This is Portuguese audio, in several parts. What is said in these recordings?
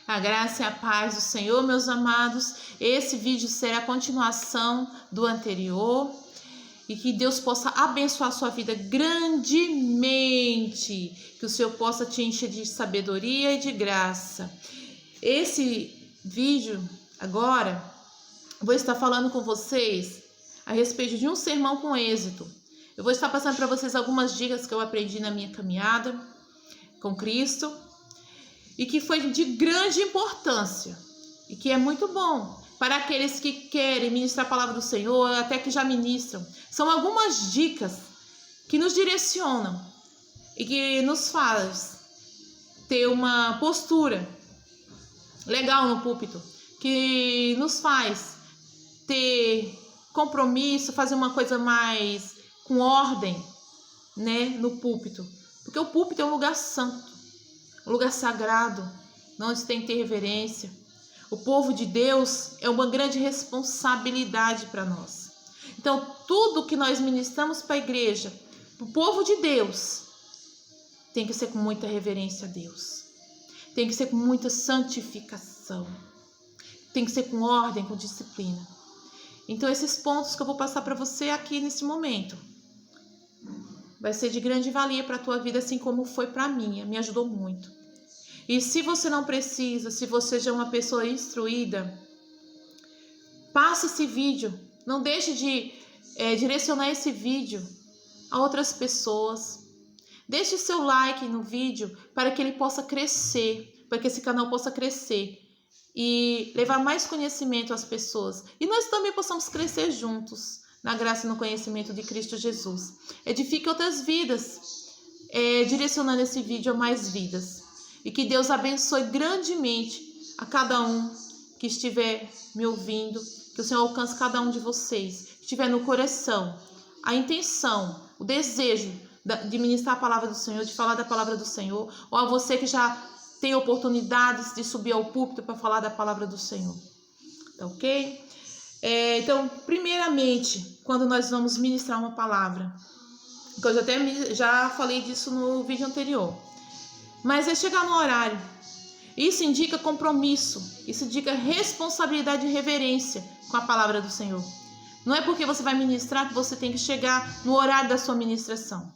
A graça e a paz do Senhor, meus amados. Esse vídeo será a continuação do anterior e que Deus possa abençoar a sua vida grandemente, que o Senhor possa te encher de sabedoria e de graça. Esse vídeo agora, eu vou estar falando com vocês a respeito de um sermão com êxito. Eu vou estar passando para vocês algumas dicas que eu aprendi na minha caminhada com Cristo e que foi de grande importância e que é muito bom para aqueles que querem ministrar a palavra do Senhor, até que já ministram. São algumas dicas que nos direcionam e que nos faz ter uma postura legal no púlpito, que nos faz ter compromisso, fazer uma coisa mais com ordem, né, no púlpito. Porque o púlpito é um lugar santo, um lugar sagrado, onde tem que ter reverência. O povo de Deus é uma grande responsabilidade para nós. Então, tudo que nós ministramos para a igreja, para o povo de Deus, tem que ser com muita reverência a Deus. Tem que ser com muita santificação. Tem que ser com ordem, com disciplina. Então, esses pontos que eu vou passar para você aqui nesse momento vai ser de grande valia para a tua vida, assim como foi para a minha. Me ajudou muito. E se você não precisa, se você já é uma pessoa instruída, passe esse vídeo. Não deixe de direcionar esse vídeo a outras pessoas. Deixe o seu like no vídeo para que ele possa crescer, para que esse canal possa crescer e levar mais conhecimento às pessoas. E nós também possamos crescer juntos na graça e no conhecimento de Cristo Jesus. Edifique outras vidas, direcionando esse vídeo a mais vidas. E que Deus abençoe grandemente a cada um que estiver me ouvindo, que o Senhor alcance cada um de vocês, que estiver no coração a intenção, o desejo de ministrar a palavra do Senhor, de falar da palavra do Senhor, ou a você que já tem oportunidades de subir ao púlpito para falar da palavra do Senhor. Tá ok? Então, primeiramente, quando nós vamos ministrar uma palavra, que eu já falei disso no vídeo anterior, mas é chegar no horário. Isso indica compromisso, isso indica responsabilidade e reverência com a palavra do Senhor. Não é porque você vai ministrar que você tem que chegar no horário da sua ministração,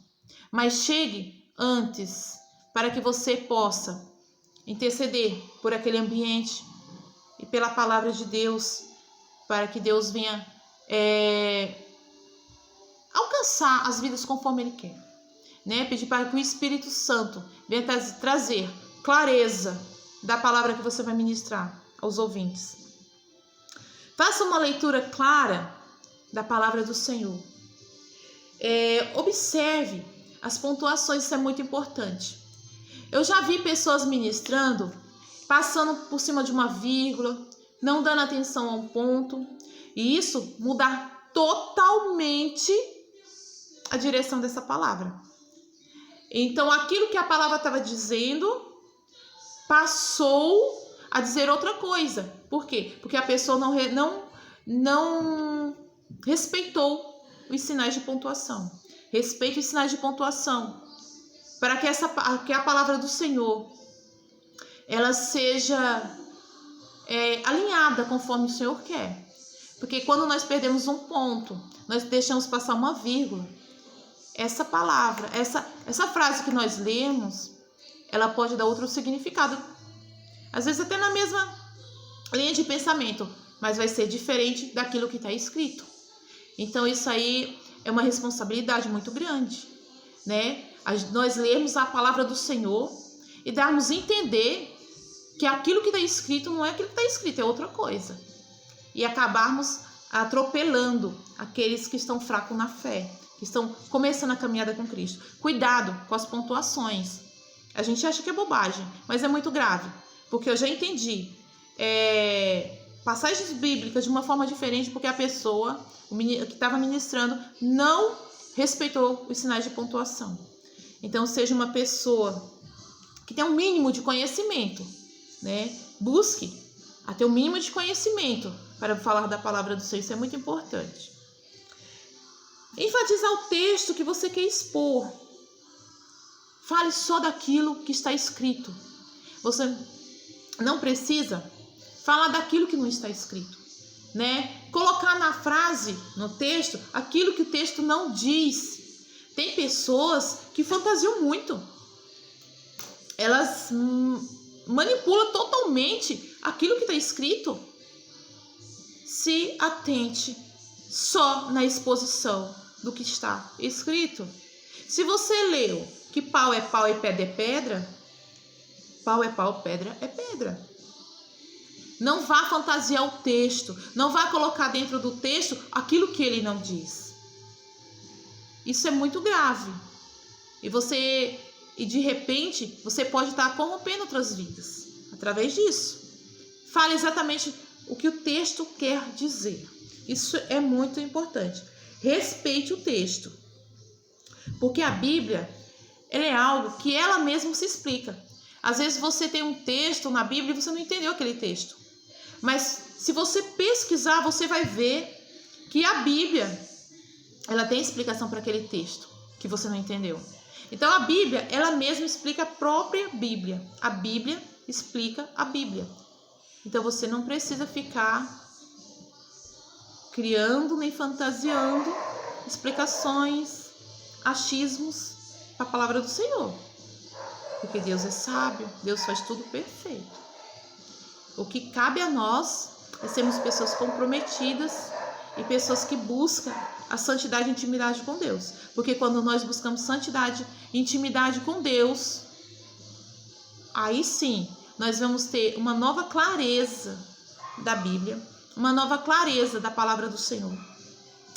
mas chegue antes, para que você possa interceder por aquele ambiente e pela palavra de Deus, para que Deus venha alcançar as vidas conforme Ele quer, né? Pedir para que o Espírito Santo venha trazer clareza da palavra que você vai ministrar aos ouvintes. Faça uma leitura clara da palavra do Senhor. Observe as pontuações, isso é muito importante. Eu já vi pessoas ministrando, passando por cima de uma vírgula, não dando atenção a um ponto, e isso muda totalmente a direção dessa palavra. Então, aquilo que a palavra estava dizendo passou a dizer outra coisa. Por quê? Porque a pessoa não respeitou os sinais de pontuação. Respeite os sinais de pontuação para que a palavra do Senhor ela seja alinhada conforme o Senhor quer. Porque quando nós perdemos um ponto, nós deixamos passar uma vírgula, essa palavra, essa frase que nós lemos, ela pode dar outro significado. Às vezes até na mesma linha de pensamento, mas vai ser diferente daquilo que está escrito. Então isso aí é uma responsabilidade muito grande, né? Nós lemos a palavra do Senhor e darmos a entender que aquilo que está escrito não é aquilo que está escrito, é outra coisa. E acabarmos atropelando aqueles que estão fracos na fé, que estão começando a caminhada com Cristo. Cuidado com as pontuações. A gente acha que é bobagem, mas é muito grave. Porque eu já entendi passagens bíblicas de uma forma diferente, porque a pessoa, que estava ministrando, não respeitou os sinais de pontuação. Então, seja uma pessoa que tem um mínimo de conhecimento, né? Busque a ter um mínimo de conhecimento para falar da palavra do Senhor. Isso é muito importante. Enfatizar o texto que você quer expor. Fale só daquilo que está escrito. não precisa falar daquilo que não está escrito, né? Colocar na frase, no texto, aquilo que o texto não diz. Tem pessoas que fantasiam muito. Elas manipulam totalmente aquilo que está escrito. Se atente só na exposição do que está escrito. Se você leu que pau e pedra é pedra, pau é pau, pedra é pedra. Não vá fantasiar o texto, não vá colocar dentro do texto aquilo que ele não diz. Isso é muito grave. E de repente, você pode estar corrompendo outras vidas através disso. Fale exatamente o que o texto quer dizer. Isso é muito importante. Respeite o texto. Porque a Bíblia, ela é algo que ela mesma se explica. Às vezes você tem um texto na Bíblia e você não entendeu aquele texto. Mas se você pesquisar, você vai ver que a Bíblia, ela tem explicação para aquele texto que você não entendeu. Então a Bíblia, ela mesma explica a própria Bíblia. A Bíblia explica a Bíblia. Então você não precisa ficar criando nem fantasiando explicações, achismos para a palavra do Senhor. Porque Deus é sábio, Deus faz tudo perfeito. O que cabe a nós é sermos pessoas comprometidas e pessoas que buscam a santidade e intimidade com Deus. Porque quando nós buscamos santidade e intimidade com Deus, aí sim, nós vamos ter uma nova clareza da Bíblia, uma nova clareza da palavra do Senhor.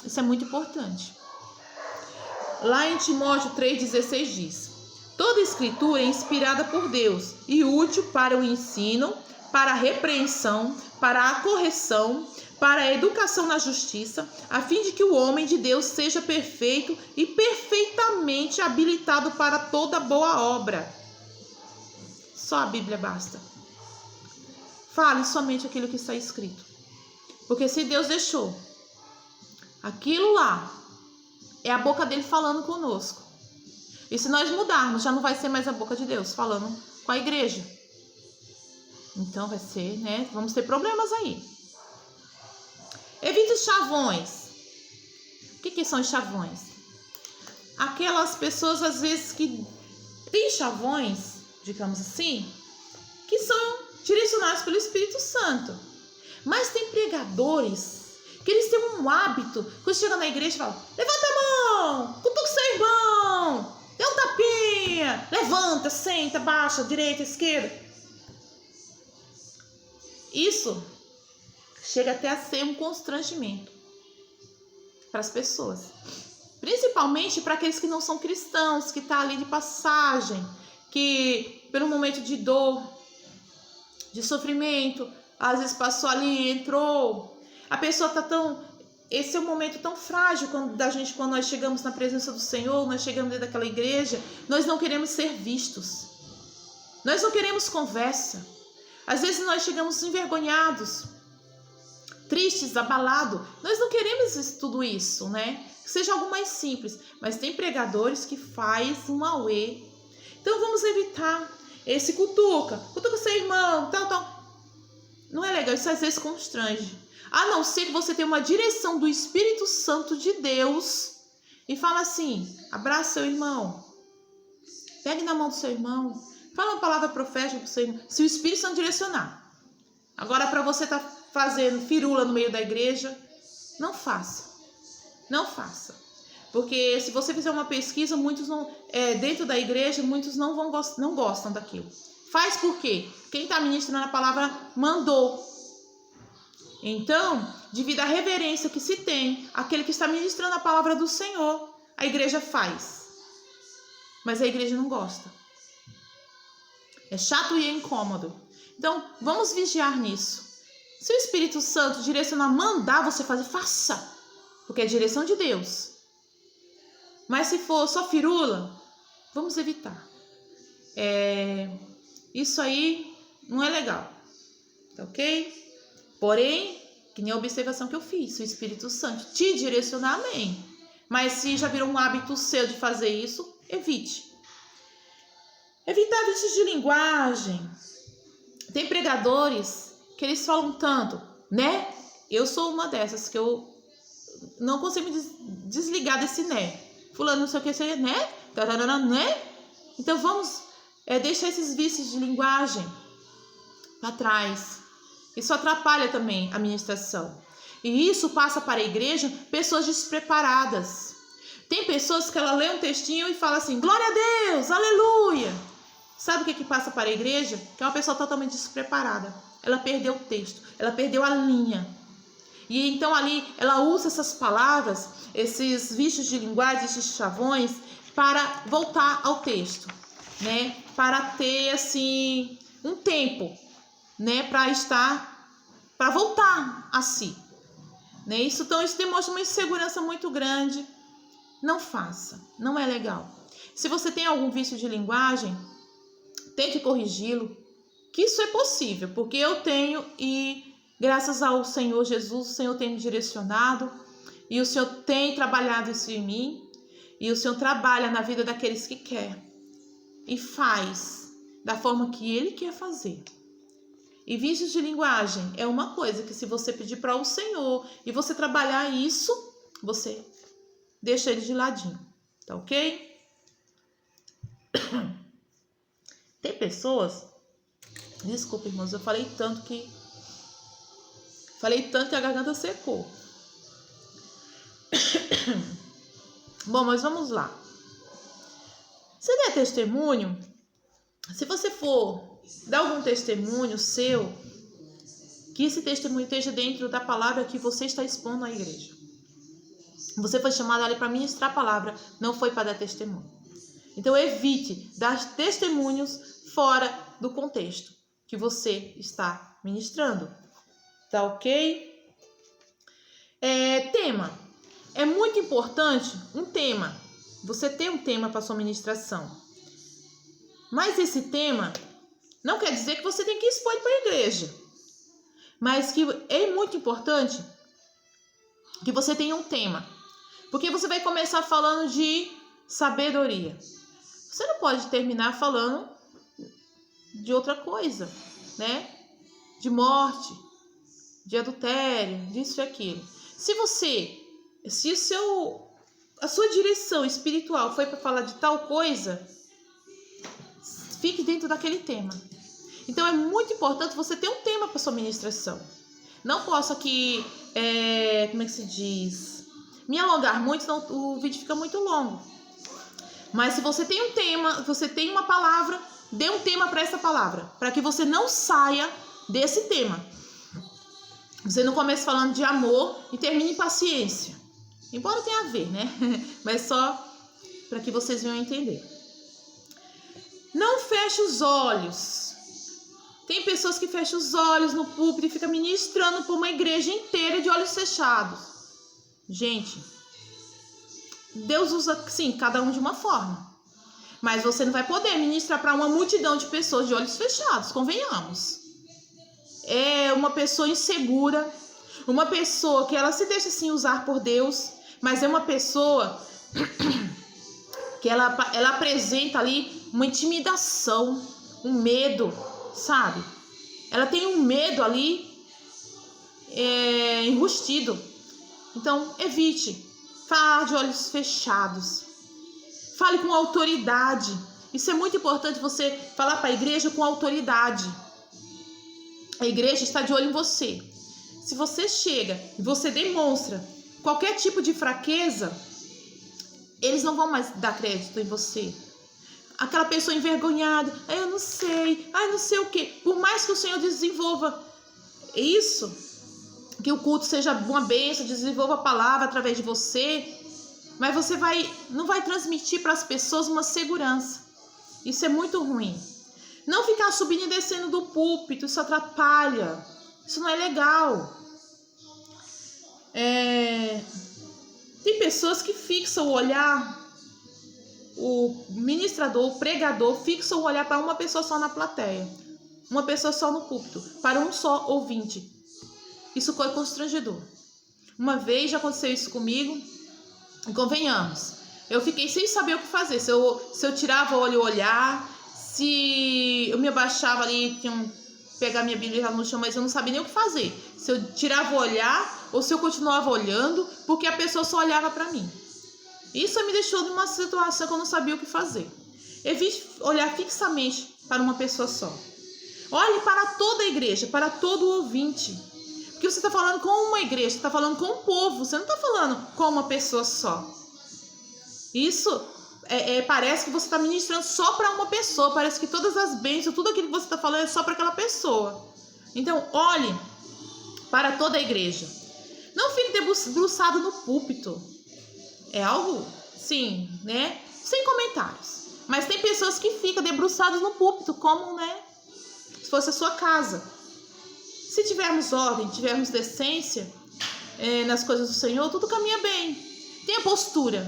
Isso é muito importante. Lá em Timóteo 3,16 diz: toda escritura é inspirada por Deus e útil para o ensino, para a repreensão, para a correção, para a educação na justiça, a fim de que o homem de Deus seja perfeito e perfeitamente habilitado para toda boa obra. Só a Bíblia basta. Fale somente aquilo que está escrito. Porque se Deus deixou aquilo lá, é a boca dele falando conosco. E se nós mudarmos, já não vai ser mais a boca de Deus falando com a igreja. Então vai ser, né? Vamos ter problemas aí. Evite os chavões. O que são os chavões? Aquelas pessoas, às vezes, que têm chavões, digamos assim, que são direcionados pelo Espírito Santo. Mas tem pregadores que eles têm um hábito, quando chegam na igreja, falam: levanta a mão, cutuca o seu irmão, dê um tapinha, levanta, senta, baixa, direita, esquerda. Isso chega até a ser um constrangimento para as pessoas. Principalmente para aqueles que não são cristãos, que estão ali de passagem, que pelo momento de dor, de sofrimento, às vezes passou ali, entrou. A pessoa está tão... Esse é um momento tão frágil quando nós chegamos na presença do Senhor, nós chegamos dentro daquela igreja, nós não queremos ser vistos. Nós não queremos conversa. Às vezes nós chegamos envergonhados, tristes, abalados. Nós não queremos tudo isso, né? Que seja algo mais simples. Mas tem pregadores que fazem um auê. Então vamos evitar esse cutuca seu irmão, tal. Não é legal, isso às vezes constrange. A não ser que você tenha uma direção do Espírito Santo de Deus e fala assim: abraça seu irmão, pegue na mão do seu irmão, fala uma palavra profética para o seu irmão, se o Espírito Santo direcionar. Agora, para você estar fazendo firula no meio da igreja, não faça. Não faça. Porque se você fizer uma pesquisa, muitos não, dentro da igreja, muitos não gostam daquilo. Faz por quê? Quem está ministrando a palavra mandou. Então, devido à reverência que se tem, aquele que está ministrando a palavra do Senhor, a igreja faz. Mas a igreja não gosta. É chato e é incômodo. Então, vamos vigiar nisso. Se o Espírito Santo direcionar, mandar você fazer, faça. Porque é a direção de Deus. Mas se for só firula, vamos evitar. Isso aí não é legal. Tá ok? Porém, que nem a observação que eu fiz, se o Espírito Santo te direcionar, amém. Mas se já virou um hábito seu de fazer isso, evite. Evitar vícios de linguagem. Tem pregadores que eles falam tanto, né? Eu sou uma dessas que eu não consigo me desligar desse né. Fulano não sei o que, você né? Né? Então vamos deixar esses vícios de linguagem para trás. Isso atrapalha também a ministração. E isso passa para a igreja pessoas despreparadas. Tem pessoas que ela lê um textinho e fala assim, glória a Deus, aleluia. Sabe o que passa para a igreja? Que é uma pessoa totalmente despreparada. Ela perdeu o texto, ela perdeu a linha. E então ali ela usa essas palavras, esses vícios de linguagem, esses chavões, para voltar ao texto, né? Para ter assim um tempo, né? Para voltar a si, né? Isso demonstra uma insegurança muito grande. Não faça, não é legal. Se você tem algum vício de linguagem, tente corrigi-lo, que isso é possível, porque eu tenho e graças ao Senhor Jesus, o Senhor tem me direcionado e o Senhor tem trabalhado isso em mim e o Senhor trabalha na vida daqueles que quer e faz da forma que Ele quer fazer. E vícios de linguagem é uma coisa que se você pedir para o Senhor e você trabalhar isso, você deixa ele de ladinho, tá ok? Tem pessoas, desculpa irmãos, eu falei tanto que a garganta secou. Bom, mas vamos lá. Se der testemunho, se você for dar algum testemunho seu, que esse testemunho esteja dentro da palavra que você está expondo à igreja. Você foi chamado ali para ministrar a palavra, não foi para dar testemunho. Então evite dar testemunhos fora do contexto que você está ministrando. Tá ok? Tema. É muito importante um tema. Você tem um tema para sua ministração. Mas esse tema não quer dizer que você tem que expor para a igreja. Mas que é muito importante que você tenha um tema. Porque você vai começar falando de sabedoria. Você não pode terminar falando de outra coisa, né? De morte, de adultério, disso e aquilo. Se a sua direção espiritual foi para falar de tal coisa, fique dentro daquele tema. Então é muito importante você ter um tema para sua ministração. Não posso aqui, como é que se diz, me alongar muito, senão o vídeo fica muito longo. Mas se você tem um tema, você tem uma palavra, dê um tema para essa palavra, para que você não saia desse tema. Você não comece falando de amor e termine em paciência. Embora tenha a ver, né? Mas só para que vocês venham entender. Não feche os olhos. Tem pessoas que fecham os olhos no púlpito e ficam ministrando por uma igreja inteira de olhos fechados. Gente, Deus usa, sim, cada um de uma forma. Mas você não vai poder ministrar para uma multidão de pessoas de olhos fechados, convenhamos. É uma pessoa insegura, uma pessoa que ela se deixa assim usar por Deus, mas é uma pessoa que ela apresenta ali uma intimidação, um medo, sabe? Ela tem um medo ali enrustido. Então, evite falar de olhos fechados. Fale com autoridade. Isso é muito importante, você falar para a igreja com autoridade. A igreja está de olho em você. Se você chega e você demonstra qualquer tipo de fraqueza, eles não vão mais dar crédito em você. Aquela pessoa envergonhada, eu não sei, não sei o quê. Por mais que o Senhor desenvolva isso, que o culto seja uma bênção, desenvolva a palavra através de você, mas você não vai transmitir para as pessoas uma segurança. Isso é muito ruim. Não ficar subindo e descendo do púlpito, isso atrapalha. Isso não é legal. Tem pessoas que fixam o olhar, o ministrador, o pregador, fixa o olhar para uma pessoa só na plateia, uma pessoa só no púlpito, para um só ouvinte. Isso foi constrangedor. Uma vez já aconteceu isso comigo, e convenhamos, eu fiquei sem saber o que fazer. Se eu tirava o olhar, se eu me abaixava ali, tinham pegar minha Bíblia no chão, mas eu não sabia nem o que fazer. Se eu tirava o olhar ou se eu continuava olhando, porque a pessoa só olhava para mim. Isso me deixou numa situação que eu não sabia o que fazer. Evite olhar fixamente para uma pessoa só. Olhe para toda a igreja, para todo o ouvinte. Porque você está falando com uma igreja, você está falando com um povo, você não está falando com uma pessoa só. Isso parece que você está ministrando só para uma pessoa, parece que todas as bênçãos, tudo aquilo que você está falando é só para aquela pessoa. Então, olhe para toda a igreja. Não fique debruçado no púlpito. É algo, sim, né? Sem comentários. Mas tem pessoas que ficam debruçadas no púlpito, como, né? Se fosse a sua casa. Se tivermos ordem, tivermos decência nas coisas do Senhor, tudo caminha bem. Tenha postura.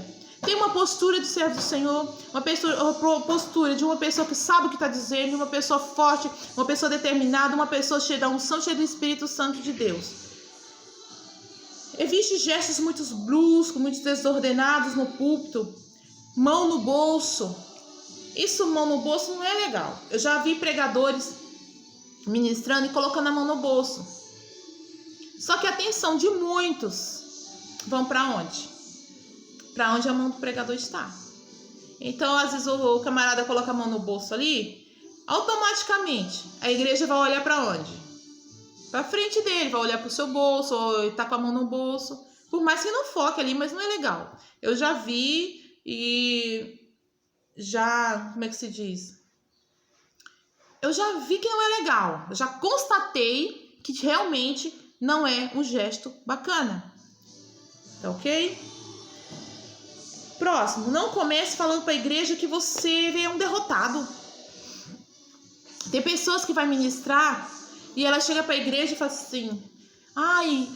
Tem uma postura de servo do Senhor, uma postura de uma pessoa que sabe o que está dizendo, uma pessoa forte, uma pessoa determinada, uma pessoa cheia da unção, cheia do Espírito Santo de Deus. Evite gestos muito bruscos, muito desordenados no púlpito, mão no bolso. Isso, mão no bolso, não é legal. Eu já vi pregadores ministrando e colocando a mão no bolso. Só que a atenção de muitos vão para onde? Para onde a mão do pregador está. Então, às vezes, o camarada coloca a mão no bolso ali, automaticamente a igreja vai olhar para onde? Para frente dele, vai olhar para o seu bolso, ou ele está com a mão no bolso. Por mais que não foque ali, mas não é legal. Eu já vi e já, como é que se diz? Eu já vi que não é legal. Eu já constatei que realmente não é um gesto bacana. Tá ok? Próximo, não comece falando para a igreja que você é um derrotado. Tem pessoas que vai ministrar e ela chega para a igreja e fala assim: ai,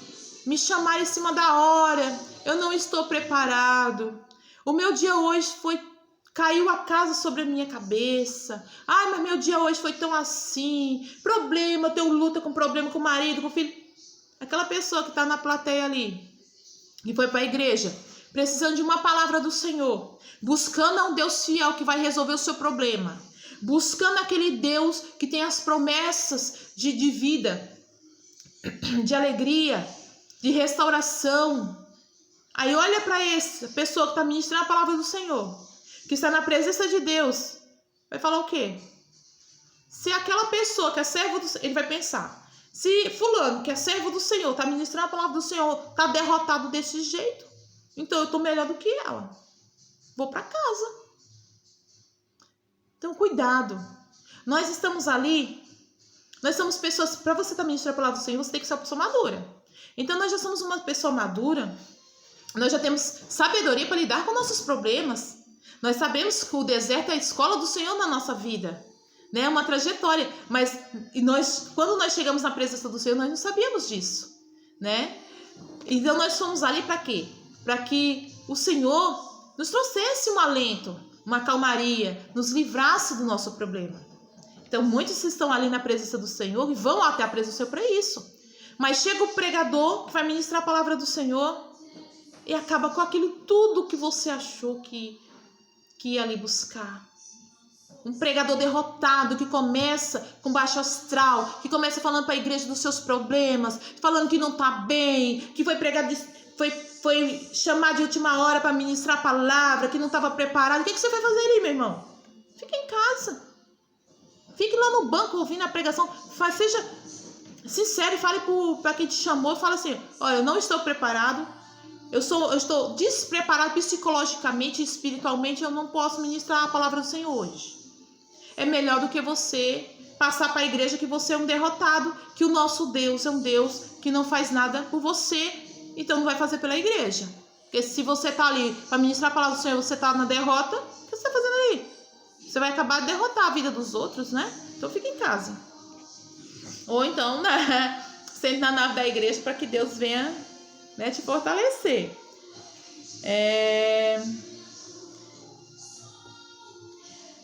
me chamaram em cima da hora, eu não estou preparado. O meu dia hoje caiu a casa sobre a minha cabeça. Ai, mas meu dia hoje foi tão assim. Problema, eu tenho luta com problema com o marido, com o filho. Aquela pessoa que está na plateia ali, que foi para a igreja, precisando de uma palavra do Senhor, buscando a um Deus fiel que vai resolver o seu problema, buscando aquele Deus que tem as promessas de vida, de alegria, de restauração. Aí olha para essa pessoa que está ministrando a palavra do Senhor, que está na presença de Deus, vai falar o quê? Se aquela pessoa que é servo do Senhor, ele vai pensar, se fulano que é servo do Senhor, está ministrando a palavra do Senhor, está derrotado desse jeito, então eu estou melhor do que ela. Vou para casa. Então, cuidado. Nós estamos ali, nós somos pessoas, para você estar ministrando a palavra do Senhor, você tem que ser uma pessoa madura. Então, nós já somos uma pessoa madura, nós já temos sabedoria para lidar com nossos problemas. Nós sabemos que o deserto é a escola do Senhor na nossa vida, né? É uma trajetória. Mas quando nós chegamos na presença do Senhor, nós não sabíamos disso, né? Então, nós fomos ali para quê? Para que o Senhor nos trouxesse um alento, uma calmaria, nos livrasse do nosso problema. Então, muitos estão ali na presença do Senhor e vão até a presença do Senhor para isso. Mas chega o pregador que vai ministrar a palavra do Senhor e acaba com aquilo tudo que você achou que ia ali buscar. Um pregador derrotado que começa com baixo astral, que começa falando para a igreja dos seus problemas, falando que não está bem, que foi pregado, foi chamar de última hora para ministrar a palavra, que não estava preparado. O que você vai fazer ali, meu irmão? Fique em casa. Fique lá no banco ouvindo a pregação. Seja sincero e fale para quem te chamou. Fala assim: olha, eu não estou preparado. Eu estou despreparado psicologicamente e espiritualmente. Eu não posso ministrar a palavra do Senhor hoje. É melhor do que você passar para a igreja que você é um derrotado, que o nosso Deus é um Deus que não faz nada por você. Então não vai fazer pela igreja. Porque se você está ali para ministrar a palavra do Senhor, você está na derrota, o que você está fazendo ali? Você vai acabar de derrotar a vida dos outros, né? Então fica em casa. Ou então, né, sente na nave da igreja para que Deus venha, né, te fortalecer.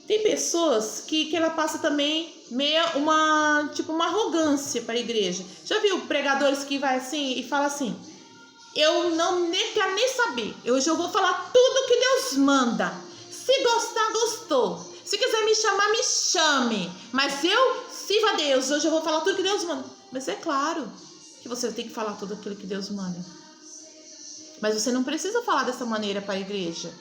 Tem pessoas que ela passa também uma arrogância para a igreja. Já viu pregadores que vai assim e fala assim: eu nem quero nem saber. Hoje eu vou falar tudo que Deus manda. Se gostar, gostou. Se quiser me chamar, me chame. Mas eu sirvo a Deus. Hoje eu vou falar tudo que Deus manda. Mas é claro que você tem que falar tudo aquilo que Deus manda. Mas você não precisa falar dessa maneira para a igreja.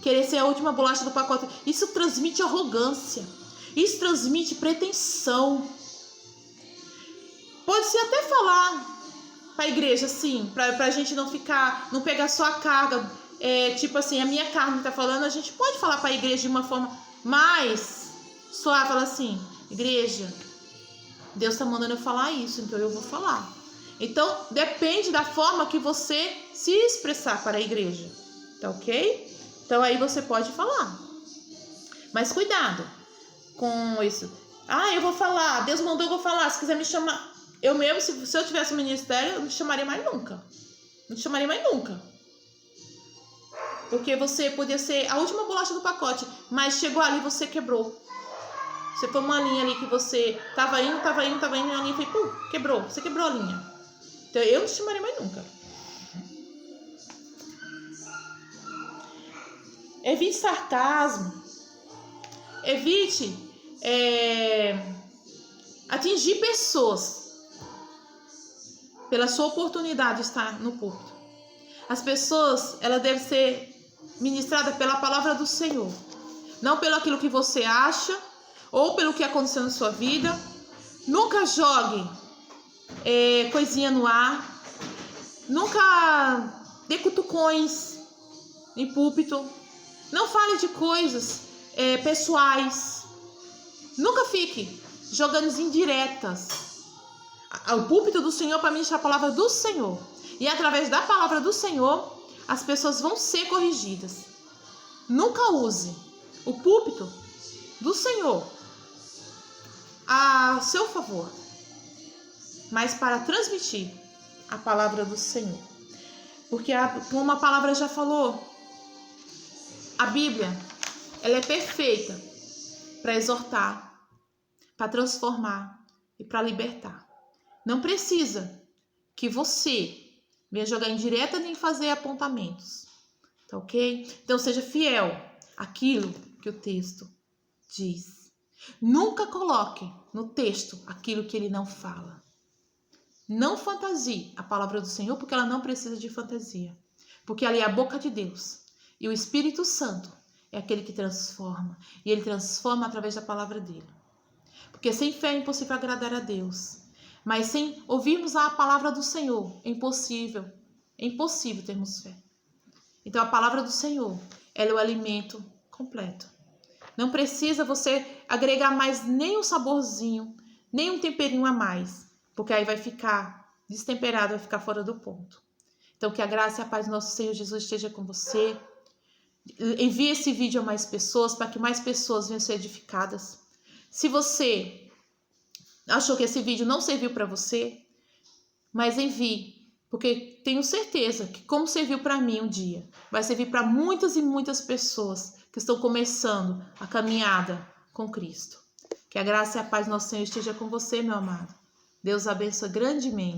Querer ser a última bolacha do pacote. Isso transmite arrogância. Isso transmite pretensão. Pode ser até falar para a igreja, assim, para a gente não pegar só a carga. Tipo assim, a minha carne está falando, a gente pode falar para a igreja de uma forma mais suave. Fala assim, igreja, Deus está mandando eu falar isso, então eu vou falar. Então, depende da forma que você se expressar para a igreja. Tá ok? Então, aí você pode falar. Mas cuidado com isso. Eu vou falar. Deus mandou, eu vou falar. Se quiser me chamar. Eu mesmo, se eu tivesse um ministério, eu não te chamaria mais nunca. Não te chamaria mais nunca. Porque você podia ser a última bolacha do pacote. Mas chegou ali e você quebrou. Você foi uma linha ali que você tava indo, e a linha foi, quebrou. Você quebrou a linha. Então, eu não te chamaria mais nunca. Evite sarcasmo. Evite atingir pessoas pela sua oportunidade de estar no púlpito. As pessoas, elas devem ser ministradas pela palavra do Senhor. Não pelo aquilo que você acha ou pelo que aconteceu na sua vida. Nunca jogue coisinha no ar. Nunca dê cutucões em púlpito. Não fale de coisas pessoais. Nunca fique jogando indiretas. O púlpito do Senhor para ministrar a palavra do Senhor. E através da palavra do Senhor, as pessoas vão ser corrigidas. Nunca use o púlpito do Senhor a seu favor, mas para transmitir a palavra do Senhor. Porque como a palavra já falou, a Bíblia, ela é perfeita para exortar, para transformar e para libertar. Não precisa que você venha jogar indireta nem fazer apontamentos. Tá ok? Então seja fiel àquilo que o texto diz. Nunca coloque no texto aquilo que ele não fala. Não fantasie a palavra do Senhor, porque ela não precisa de fantasia. Porque ali é a boca de Deus. E o Espírito Santo é aquele que transforma. E ele transforma através da palavra dele. Porque sem fé é impossível agradar a Deus. Mas sem ouvirmos a palavra do Senhor, é impossível termos fé. Então a palavra do Senhor, ela é o alimento completo. Não precisa você agregar mais nem um saborzinho, nem um temperinho a mais. Porque aí vai ficar destemperado, vai ficar fora do ponto. Então que a graça e a paz do nosso Senhor Jesus esteja com você. Envie esse vídeo a mais pessoas, para que mais pessoas venham ser edificadas. Se você achou que esse vídeo não serviu para você, mas envie, porque tenho certeza que como serviu para mim um dia, vai servir para muitas e muitas pessoas que estão começando a caminhada com Cristo. Que a graça e a paz do nosso Senhor esteja com você, meu amado. Deus abençoe grandemente.